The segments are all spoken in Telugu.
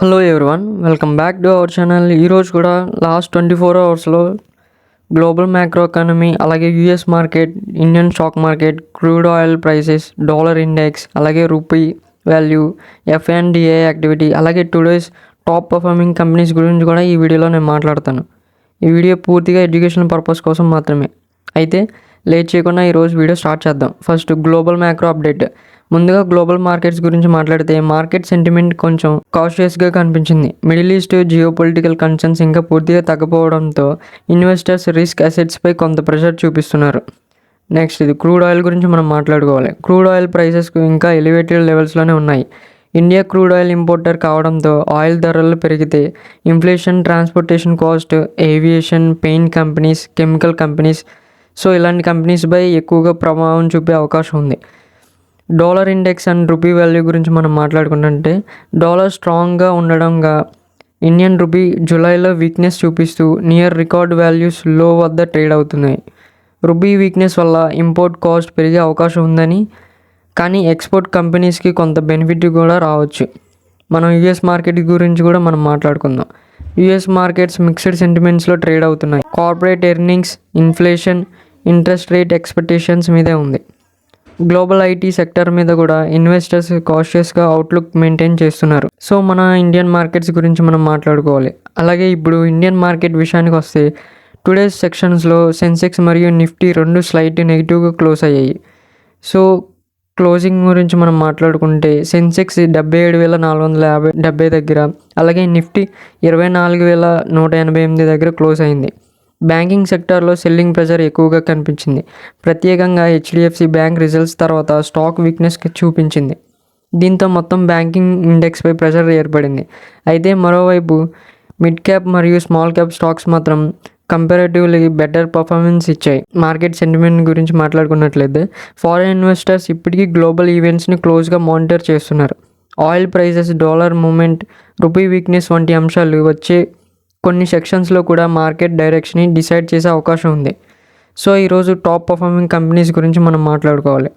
Hello everyone, welcome back to our channel. ఈరోజు కూడా లాస్ట్ 24 అవర్స్లో గ్లోబల్ మ్యాక్రో ఎకానమీ, అలాగే US market, Indian stock market, crude oil prices, dollar index, అలాగే రూపీ వాల్యూ, ఎఫ్ఎన్డిఏ యాక్టివిటీ, అలాగే టుడేస్ టాప్ పర్ఫార్మింగ్ కంపెనీస్ గురించి కూడా ఈ వీడియోలో నేను మాట్లాడతాను. ఈ వీడియో పూర్తిగా ఎడ్యుకేషన్ పర్పస్ కోసం మాత్రమే. అయితే లేట్ చేయకుండా ఈరోజు వీడియో స్టార్ట్ చేద్దాం. First global macro update. ముందుగా గ్లోబల్ మార్కెట్స్ గురించి మాట్లాడితే మార్కెట్ సెంటిమెంట్ కొంచెం కాషియస్గా కనిపించింది. Middle east geo political concerns ఇంకా పూర్తిగా తగ్గపోవడంతో ఇన్వెస్టర్స్ రిస్క్ అసెట్స్పై కొంత ప్రెషర్ చూపిస్తున్నారు. నెక్స్ట్ ఇది క్రూడ్ ఆయిల్ గురించి మనం మాట్లాడుకోవాలి. క్రూడ్ ఆయిల్ ప్రైసెస్ ఇంకా ఎలివేటెడ్ లెవెల్స్లోనే ఉన్నాయి. ఇండియా క్రూడ్ ఆయిల్ ఇంపోర్టర్ కావడంతో ఆయిల్ ధరలు పెరిగితే inflation, transportation cost, aviation, paint companies, chemical companies, so ఇలాంటి కంపెనీస్పై ఎక్కువగా ప్రభావం చూపే అవకాశం ఉంది. Dollar index and rupee value గురించి మనం మాట్లాడుకుంటుంటే డాలర్ స్ట్రాంగ్గా ఉండడంగా ఇండియన్ రూపీ జూలైలో వీక్నెస్ చూపిస్తూ నియర్ రికార్డ్ వాల్యూస్ లో వద్ద ట్రేడ్ అవుతున్నాయి. రూపీ వీక్నెస్ వల్ల ఇంపోర్ట్ కాస్ట్ పెరిగే అవకాశం ఉందని, కానీ ఎక్స్పోర్ట్ కంపెనీస్కి కొంత బెనిఫిట్ కూడా రావచ్చు. మనం యూఎస్ మార్కెట్ గురించి కూడా మనం మాట్లాడుకుందాం. యూఎస్ మార్కెట్స్ మిక్స్డ్ సెంటిమెంట్స్లో ట్రేడ్ అవుతున్నాయి. Corporate earnings, inflation, interest rate expectations మీదే ఉంది. గ్లోబల్ ఐటీ సెక్టర్ మీద కూడా ఇన్వెస్టర్స్ కాషియస్గా అవుట్లుక్ మెయింటైన్ చేస్తున్నారు. సో మన ఇండియన్ మార్కెట్స్ గురించి మనం మాట్లాడుకోవాలి. అలాగే ఇప్పుడు ఇండియన్ మార్కెట్ విషయానికి వస్తే టుడేస్ సెక్షన్స్లో సెన్సెక్స్ మరియు నిఫ్టీ రెండు స్లైట్ నెగిటివ్గా క్లోజ్ అయ్యాయి. సో క్లోజింగ్ గురించి మనం మాట్లాడుకుంటే సెన్సెక్స్ 77,470 దగ్గర, అలాగే నిఫ్టీ 24,188 దగ్గర క్లోజ్ అయింది. బ్యాంకింగ్ సెక్టార్లో సెల్లింగ్ ప్రెజర్ ఎక్కువగా కనిపించింది. ప్రత్యేకంగా హెచ్డిఎఫ్సి బ్యాంక్ రిజల్ట్స్ తర్వాత స్టాక్ వీక్నెస్ చూపించింది. దీంతో మొత్తం బ్యాంకింగ్ ఇండెక్స్పై ప్రెషర్ ఏర్పడింది. అయితే మరోవైపు మిడ్ క్యాప్ మరియు స్మాల్ క్యాప్ స్టాక్స్ మాత్రం కంపారేటివ్లీ బెటర్ పర్ఫార్మెన్స్ ఇచ్చాయి. మార్కెట్ సెంటిమెంట్ గురించి మాట్లాడుకున్నట్లయితే ఫారిన్ ఇన్వెస్టర్స్ ఇప్పటికీ గ్లోబల్ ఈవెంట్స్ని క్లోజ్గా మానిటర్ చేస్తున్నారు. Oil prices, dollar movement, rupee weakness వంటి అంశాలు వచ్చే కొన్ని సెక్షన్స్లో కూడా మార్కెట్ డైరెక్షన్ని డిసైడ్ చేసే అవకాశం ఉంది. సో ఈరోజు టాప్ పర్ఫార్మింగ్ కంపెనీస్ గురించి మనం మాట్లాడుకోవాలి.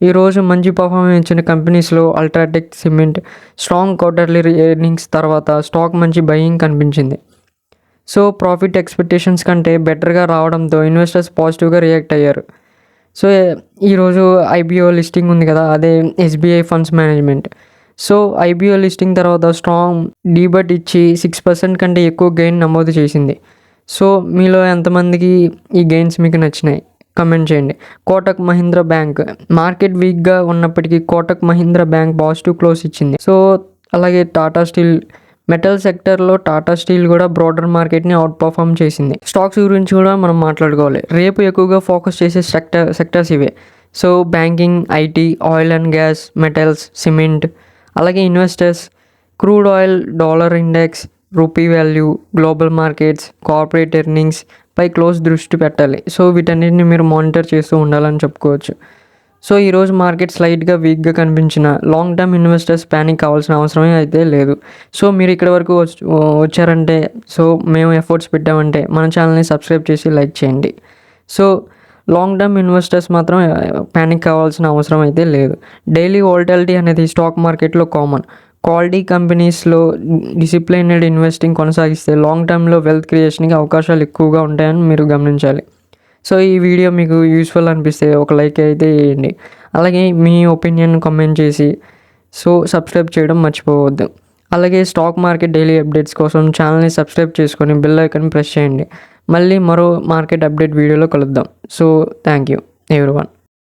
ఈరోజు మంచి పర్ఫార్మెన్స్ ఇచ్చిన కంపెనీస్లో UltraTech cement strong quarterly earnings తర్వాత స్టాక్ మంచి బయింగ్ కనిపించింది. సో ప్రాఫిట్ ఎక్స్పెక్టేషన్స్ కంటే బెటర్గా రావడంతో ఇన్వెస్టర్స్ పాజిటివ్గా రియాక్ట్ అయ్యారు. సో ఈరోజు ఐబీఓ లిస్టింగ్ ఉంది కదా, అదే SBI funds management. So IBO listing తర్వాత స్ట్రాంగ్ డీబట్ ఇచ్చి 6% కంటే ఎక్కువ గెయిన్ నమోదు చేసింది. సో మీలో ఎంతమందికి ఈ గెయిన్స్ మీకు నచ్చినాయి కమెంట్ చేయండి. కోటక్ మహీంద్రా బ్యాంక్ మార్కెట్ వీక్గా ఉన్నప్పటికీ Kotak Mahindra bank positive close ఇచ్చింది. సో అలాగే టాటా స్టీల్ మెటల్ సెక్టర్లో టాటా స్టీల్ కూడా బ్రాడర్ మార్కెట్ని అవుట్ పర్ఫామ్ చేసింది. స్టాక్స్ గురించి కూడా మనం మాట్లాడుకోవాలి. రేపు ఎక్కువగా ఫోకస్ చేసే సెక్టర్స్ ఇవే. So banking, IT, oil and gas, metals, cement, అలాగే investors crude oil, dollar index, rupee value, global markets, corporate earnings పై క్లోజ్ దృష్టి పెట్టాలి. సో వీటన్నిటిని మీరు మానిటర్ చేస్తూ ఉండాలని చెప్పుకోవచ్చు. సో ఈరోజు మార్కెట్ స్లైట్గా వీక్గా కనిపించిన లాంగ్ టర్మ్ ఇన్వెస్టర్స్ ప్యానిక్ కావాల్సిన అవసరమే అయితే లేదు. సో మీరు ఇక్కడ వరకు వచ్చారంటే, సో మేము ఎఫర్ట్స్ పెట్టామంటే మన ఛానల్ని సబ్స్క్రైబ్ చేసి లైక్ చేయండి. సో లాంగ్ టర్మ్ ఇన్వెస్టర్స్ మాత్రం ప్యానిక్ కావాల్సిన అవసరం అయితే లేదు. డైలీ వాలటిలిటీ అనేది స్టాక్ మార్కెట్లో కామన్. క్వాలిటీ కంపెనీస్లో డిసిప్లైనెడ్ ఇన్వెస్టింగ్ కొనసాగిస్తే లాంగ్ టర్మ్లో వెల్త్ క్రియేషన్కి అవకాశాలు ఎక్కువగా ఉంటాయని మీరు గమనించాలి. సో ఈ వీడియో మీకు యూస్ఫుల్ అనిపిస్తే ఒక లైక్ అయితే వేయండి. అలాగే మీ ఒపీనియన్ కామెంట్ చేసి సో సబ్స్క్రైబ్ చేయడం మర్చిపోవద్దు. అలాగే స్టాక్ మార్కెట్ డైలీ అప్డేట్స్ కోసం ఛానల్ని సబ్స్క్రైబ్ చేసుకొని బెల్ ఐకాన్ ప్రెస్ చేయండి. మళ్ళీ మరో మార్కెట్ అప్డేట్ వీడియోలో కలుద్దాం. So thank you everyone.